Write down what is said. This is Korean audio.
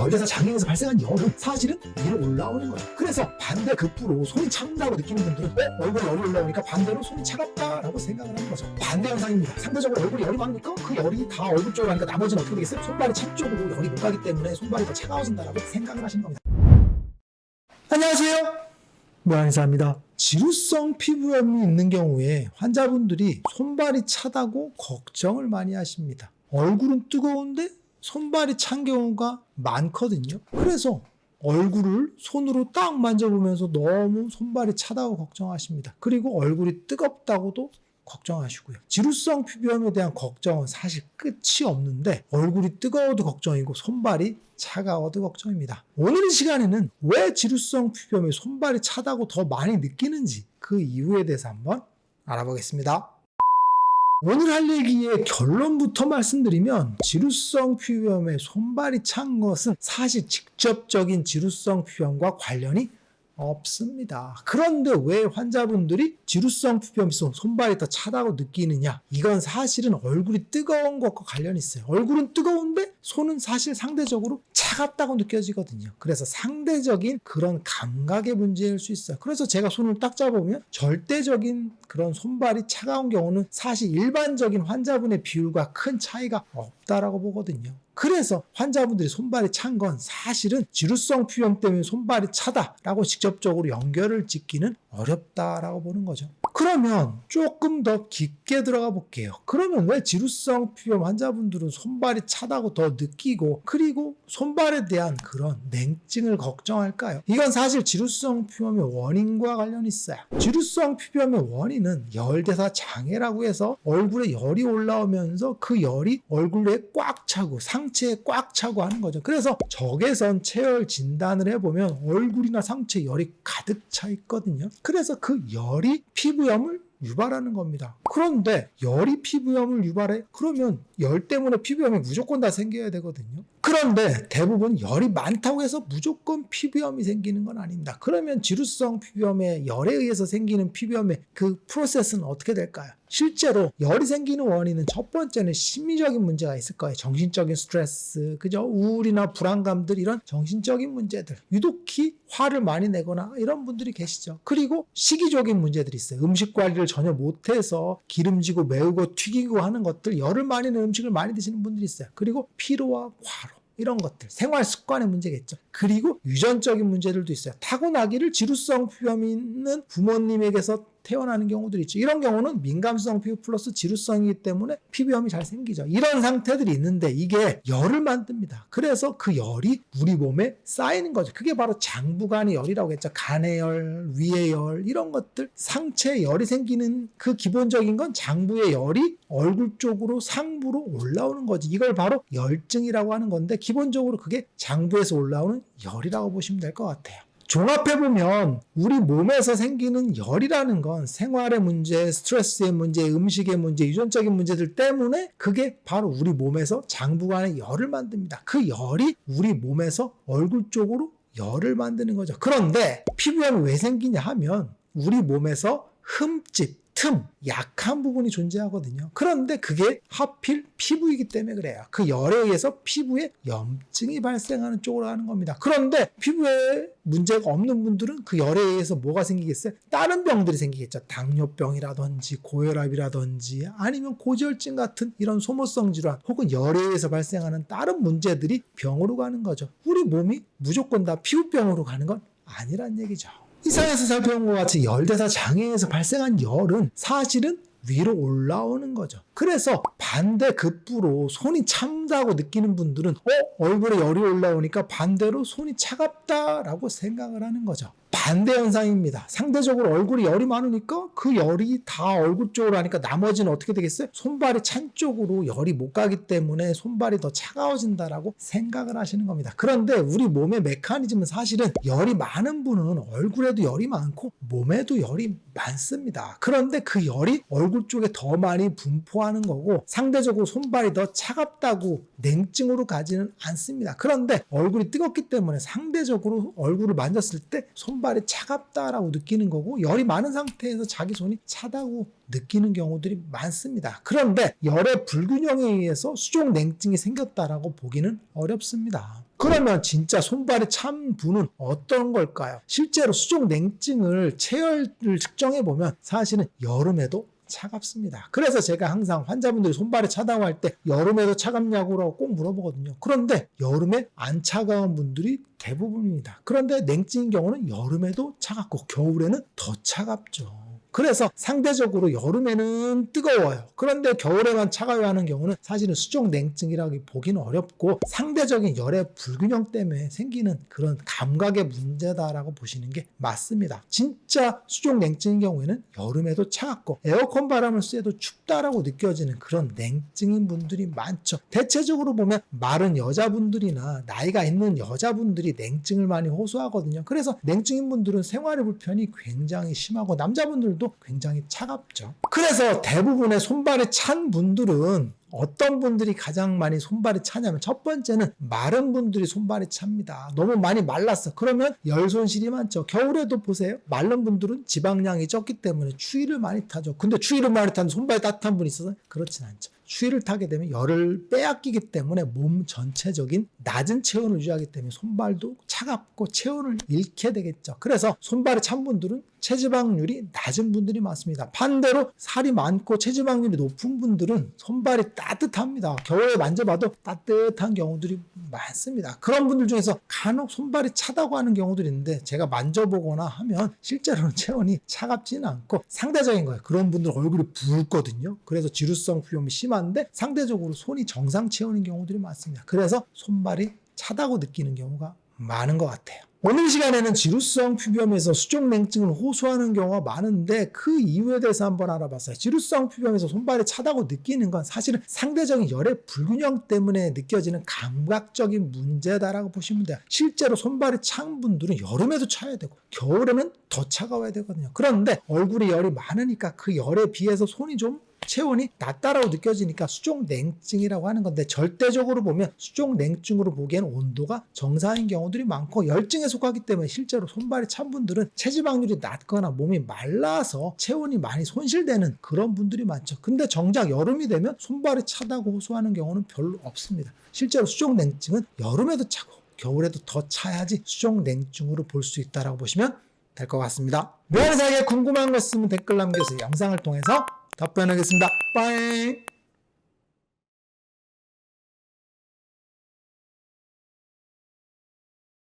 열대사 장애에서 발생한 열은 사실은 위로 올라오는 거죠. 그래서 반대급부로 손이 찬다고 느끼는 분들은 얼굴에 열이 올라오니까 반대로 손이 차갑다라고 생각을 하는 거죠. 반대 현상입니다. 상대적으로 얼굴이 열이 많으니까 그 열이 다 얼굴 쪽으로 가니까 나머지는 어떻게 되겠어요? 손발이 찬 쪽으로 열이 못 가기 때문에 손발이 더 차가워진다라고 생각을 하시는 겁니다. 안녕하세요. 모양이사입니다. 지루성 피부염이 있는 경우에 환자분들이 손발이 차다고 걱정을 많이 하십니다. 얼굴은 뜨거운데 손발이 찬 경우가 많거든요. 그래서 얼굴을 손으로 딱 만져보면서 너무 손발이 차다고 걱정하십니다. 그리고 얼굴이 뜨겁다고도 걱정하시고요. 지루성 피부염에 대한 걱정은 사실 끝이 없는데 얼굴이 뜨거워도 걱정이고 손발이 차가워도 걱정입니다. 오늘 이 시간에는 왜 지루성 피부염에 손발이 차다고 더 많이 느끼는지 그 이유에 대해서 한번 알아보겠습니다. 오늘 할 얘기의 결론부터 말씀드리면 지루성 피부염에 손발이 찬 것은 사실 직접적인 지루성 피부염과 관련이 없습니다. 그런데 왜 환자분들이 지루성 피부염에서 손발이 더 차다고 느끼느냐? 이건 사실은 얼굴이 뜨거운 것과 관련이 있어요. 얼굴은 뜨거운데 손은 사실 상대적으로 차갑다고 느껴지거든요. 그래서 상대적인 그런 감각의 문제일 수 있어요. 그래서 제가 손을 딱 잡아보면 절대적인 그런 손발이 차가운 경우는 사실 일반적인 환자분의 비율과 큰 차이가 없다라고 보거든요. 그래서 환자분들이 손발이 찬 건 사실은 지루성 피부염 때문에 손발이 차다라고 직접적으로 연결을 짓기는 어렵다라고 보는 거죠. 그러면 조금 더 깊게 들어가 볼게요. 그러면 왜 지루성 피부염 환자분들은 손발이 차다고 더 느끼고 그리고 손발에 대한 그런 냉증을 걱정할까요? 이건 사실 지루성 피부염의 원인과 관련이 있어요. 지루성 피부염의 원인은 열대사 장애라고 해서 얼굴에 열이 올라오면서 그 열이 얼굴에 꽉 차고 상체에 꽉 차고 하는 거죠. 그래서 적외선 체열 진단을 해보면 얼굴이나 상체에 열이 가득 차 있거든요. 그래서 그 열이 피부염을 유발하는 겁니다. 그런데 열이 피부염을 유발해? 그러면 열 때문에 피부염이 무조건 다 생겨야 되거든요. 그런데 대부분 열이 많다고 해서 무조건 피부염이 생기는 건 아닙니다. 그러면 지루성 피부염에 열에 의해서 생기는 피부염의 그 프로세스는 어떻게 될까요? 실제로 열이 생기는 원인은 첫 번째는 심리적인 문제가 있을 거예요. 정신적인 스트레스, 그죠? 우울이나 불안감들, 이런 정신적인 문제들, 유독히 화를 많이 내거나 이런 분들이 계시죠. 그리고 시기적인 문제들이 있어요. 음식 관리를 전혀 못해서 기름지고 매우고 튀기고 하는 것들, 열을 많이 내는 음식을 많이 드시는 분들이 있어요. 그리고 피로와 과로, 이런 것들, 생활 습관의 문제겠죠. 그리고 유전적인 문제들도 있어요. 타고나기를 지루성 피부염이 있는 부모님에게서 태어나는 경우들이 있죠. 이런 경우는 민감성 피부 플러스 지루성이기 때문에 피부염이 잘 생기죠. 이런 상태들이 있는데 이게 열을 만듭니다. 그래서 그 열이 우리 몸에 쌓이는 거죠. 그게 바로 장부간의 열이라고 했죠. 간의 열, 위의 열, 이런 것들, 상체에 열이 생기는 그 기본적인 건 장부의 열이 얼굴 쪽으로 상부로 올라오는 거지. 이걸 바로 열증이라고 하는 건데 기본적으로 그게 장부에서 올라오는 열이라고 보시면 될 것 같아요. 종합해보면 우리 몸에서 생기는 열이라는 건 생활의 문제, 스트레스의 문제, 음식의 문제, 유전적인 문제들 때문에 그게 바로 우리 몸에서 장부간의 열을 만듭니다. 그 열이 우리 몸에서 얼굴 쪽으로 열을 만드는 거죠. 그런데 피부염이 왜 생기냐 하면 우리 몸에서 흠집, 틈, 약한 부분이 존재하거든요. 그런데 그게 하필 피부이기 때문에 그래요. 그 열에 의해서 피부에 염증이 발생하는 쪽으로 가는 겁니다. 그런데 피부에 문제가 없는 분들은 그 열에 의해서 뭐가 생기겠어요? 다른 병들이 생기겠죠. 당뇨병이라든지 고혈압이라든지 아니면 고지혈증 같은 이런 소모성 질환 혹은 열에 의해서 발생하는 다른 문제들이 병으로 가는 거죠. 우리 몸이 무조건 다 피부병으로 가는 건 아니란 얘기죠. 이상에서 살펴본 것 같이 열대사 장애에서 발생한 열은 사실은 위로 올라오는 거죠. 그래서 반대급부로 손이 찬다고 느끼는 분들은 얼굴에 열이 올라오니까 반대로 손이 차갑다라고 생각을 하는 거죠. 반대 현상입니다. 상대적으로 얼굴이 열이 많으니까 그 열이 다 얼굴 쪽으로 하니까 나머지는 어떻게 되겠어요? 손발이 찬 쪽으로 열이 못 가기 때문에 손발이 더 차가워진다라고 생각을 하시는 겁니다. 그런데 우리 몸의 메커니즘은 사실은 열이 많은 분은 얼굴에도 열이 많고 몸에도 열이 많습니다. 그런데 그 열이 얼굴 쪽에 더 많이 분포하는 거고 상대적으로 손발이 더 차갑다고 냉증으로 가지는 않습니다. 그런데 얼굴이 뜨겁기 때문에 상대적으로 얼굴을 만졌을 때 손발이 손발이 차갑다라고 느끼는 거고 열이 많은 상태에서 자기 손이 차다고 느끼는 경우들이 많습니다. 그런데 열의 불균형에 의해서 수족 냉증이 생겼다라고 보기는 어렵습니다. 그러면 진짜 손발이 찬 분은 어떤 걸까요? 실제로 수족 냉증을 체열을 측정해 보면 사실은 여름에도 차갑습니다. 그래서 제가 항상 환자분들이 손발이 차다고 할 때 여름에도 차갑냐고 꼭 물어보거든요. 그런데 여름에 안 차가운 분들이 대부분입니다. 그런데 냉증인 경우는 여름에도 차갑고 겨울에는 더 차갑죠. 그래서 상대적으로 여름에는 뜨거워요. 그런데 겨울에만 차가워하는 경우는 사실은 수족 냉증이라고 보기는 어렵고 상대적인 열의 불균형 때문에 생기는 그런 감각의 문제다라고 보시는 게 맞습니다. 진짜 수족 냉증인 경우에는 여름에도 차갑고 에어컨 바람을 쐬도 춥다라고 느껴지는 그런 냉증인 분들이 많죠. 대체적으로 보면 마른 여자분들이나 나이가 있는 여자분들이 냉증을 많이 호소하거든요. 그래서 냉증인 분들은 생활의 불편이 굉장히 심하고 남자분들도 굉장히 차갑죠. 그래서 대부분의 손발이 찬 분들은 어떤 분들이 가장 많이 손발이 차냐면 첫 번째는 마른 분들이 손발이 찹니다. 너무 많이 말랐어. 그러면 열 손실이 많죠. 겨울에도 보세요. 마른 분들은 지방량이 적기 때문에 추위를 많이 타죠. 근데 추위를 많이 타는 손발이 따뜻한 분이 있어서 그렇진 않죠. 추위를 타게 되면 열을 빼앗기기 때문에 몸 전체적인 낮은 체온을 유지하기 때문에 손발도 차갑고 체온을 잃게 되겠죠. 그래서 손발이 찬 분들은 체지방률이 낮은 분들이 많습니다. 반대로 살이 많고 체지방률이 높은 분들은 손발이 따뜻합니다. 겨울에 만져봐도 따뜻한 경우들이 많습니다. 그런 분들 중에서 간혹 손발이 차다고 하는 경우들이 있는데 제가 만져보거나 하면 실제로는 체온이 차갑지는 않고 상대적인 거예요. 그런 분들 얼굴이 붉거든요. 그래서 지루성 피부염이 심한데 상대적으로 손이 정상 체온인 경우들이 많습니다. 그래서 손발이 차다고 느끼는 경우가 많은 것 같아요. 오늘 시간에는 지루성 피부염에서 수족 냉증을 호소하는 경우가 많은데 그 이유에 대해서 한번 알아봤어요. 지루성 피부염에서 손발이 차다고 느끼는 건 사실은 상대적인 열의 불균형 때문에 느껴지는 감각적인 문제다라고 보시면 돼요. 실제로 손발이 찬 분들은 여름에도 차야 되고 겨울에는 더 차가워야 되거든요. 그런데 얼굴에 열이 많으니까 그 열에 비해서 손이 좀 체온이 낮다라고 느껴지니까 수족 냉증이라고 하는 건데 절대적으로 보면 수족 냉증으로 보기에는 온도가 정상인 경우들이 많고 열증에 속하기 때문에 실제로 손발이 찬 분들은 체지방률이 낮거나 몸이 말라서 체온이 많이 손실되는 그런 분들이 많죠. 근데 정작 여름이 되면 손발이 차다고 호소하는 경우는 별로 없습니다. 실제로 수족 냉증은 여름에도 차고 겨울에도 더 차야지 수족 냉증으로 볼 수 있다라고 보시면 될 것 같습니다. 면역사에게 궁금한 거 있으면 댓글 남겨주세요. 영상을 통해서 답변하겠습니다. 빠이.